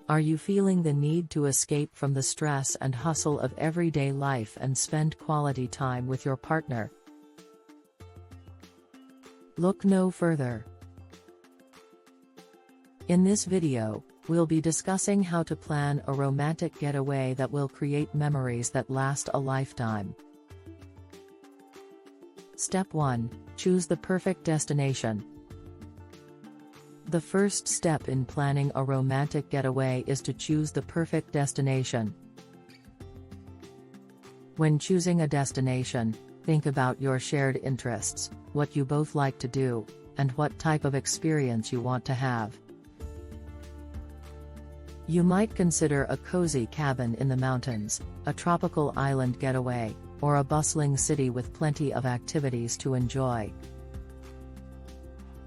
Are you feeling the need to escape from the stress and hustle of everyday life and spend quality time with your partner? Look no further. In this video, we'll be discussing how to plan a romantic getaway that will create memories that last a lifetime. Step 1. Choose the perfect destination. The first step in planning a romantic getaway is to choose the perfect destination. When choosing a destination, think about your shared interests, what you both like to do, and what type of experience you want to have. You might consider a cozy cabin in the mountains, a tropical island getaway, or a bustling city with plenty of activities to enjoy.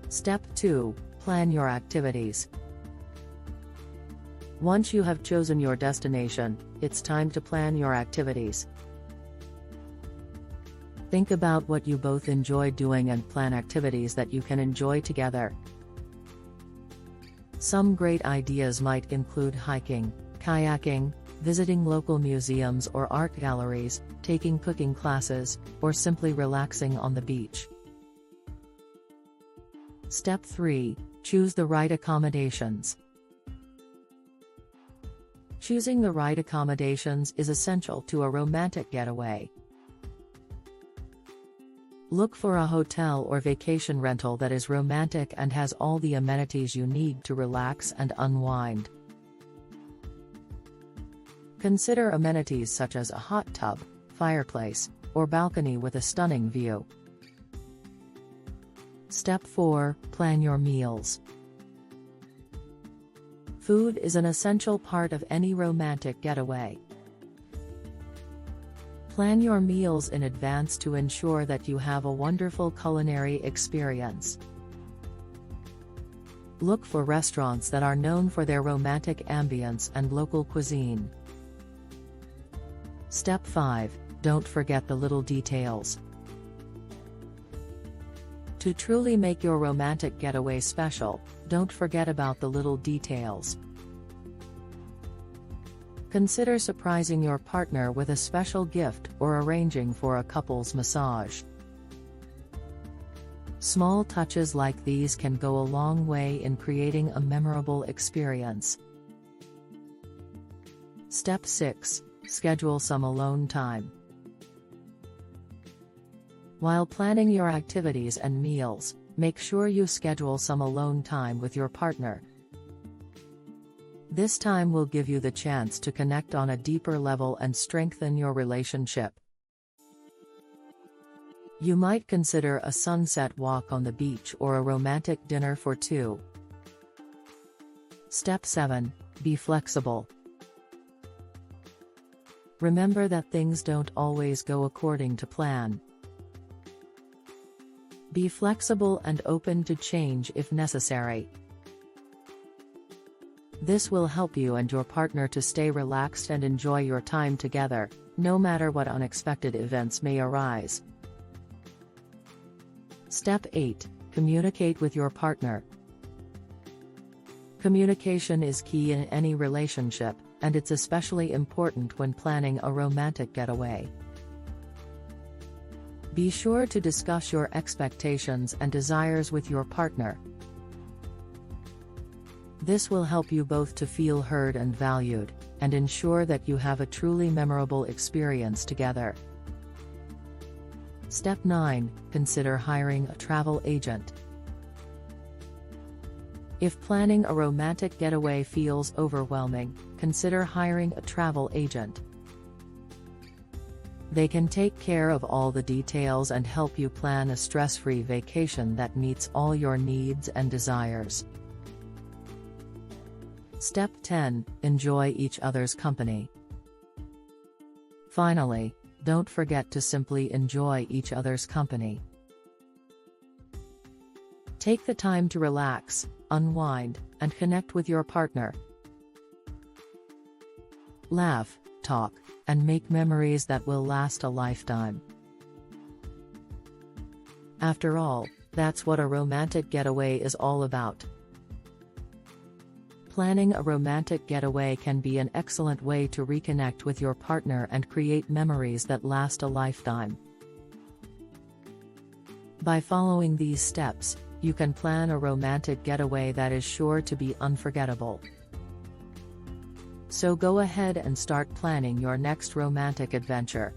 Step 2. Plan your activities. Once you have chosen your destination, it's time to plan your activities. Think about what you both enjoy doing and plan activities that you can enjoy together. Some great ideas might include hiking, kayaking, visiting local museums or art galleries, taking cooking classes, or simply relaxing on the beach. Step 3. Choose the right accommodations. Choosing the right accommodations is essential to a romantic getaway. Look for a hotel or vacation rental that is romantic and has all the amenities you need to relax and unwind. Consider amenities such as a hot tub, fireplace, or balcony with a stunning view. Step 4. Plan your meals. Food is an essential part of any romantic getaway. Plan your meals in advance to ensure that you have a wonderful culinary experience. Look for restaurants that are known for their romantic ambience and local cuisine. Step 5. Don't forget the little details. To truly make your romantic getaway special, don't forget about the little details. Consider surprising your partner with a special gift or arranging for a couple's massage. Small touches like these can go a long way in creating a memorable experience. Step 6. Schedule some alone time. While planning your activities and meals, make sure you schedule some alone time with your partner. This time will give you the chance to connect on a deeper level and strengthen your relationship. You might consider a sunset walk on the beach or a romantic dinner for two. Step 7. Be flexible. Remember that things don't always go according to plan. Be flexible and open to change if necessary. This will help you and your partner to stay relaxed and enjoy your time together, no matter what unexpected events may arise. Step 8. Communicate with your partner. Communication is key in any relationship, and it's especially important when planning a romantic getaway. Be sure to discuss your expectations and desires with your partner. This will help you both to feel heard and valued, and ensure that you have a truly memorable experience together. Step 9. Consider hiring a travel agent. If planning a romantic getaway feels overwhelming, consider hiring a travel agent. They can take care of all the details and help you plan a stress-free vacation that meets all your needs and desires. Step 10. Enjoy each other's company. Finally, don't forget to simply enjoy each other's company. Take the time to relax, unwind, and connect with your partner. Laugh, talk, and make memories that will last a lifetime. After all, that's what a romantic getaway is all about. Planning a romantic getaway can be an excellent way to reconnect with your partner and create memories that last a lifetime. By following these steps, you can plan a romantic getaway that is sure to be unforgettable. So go ahead and start planning your next romantic adventure.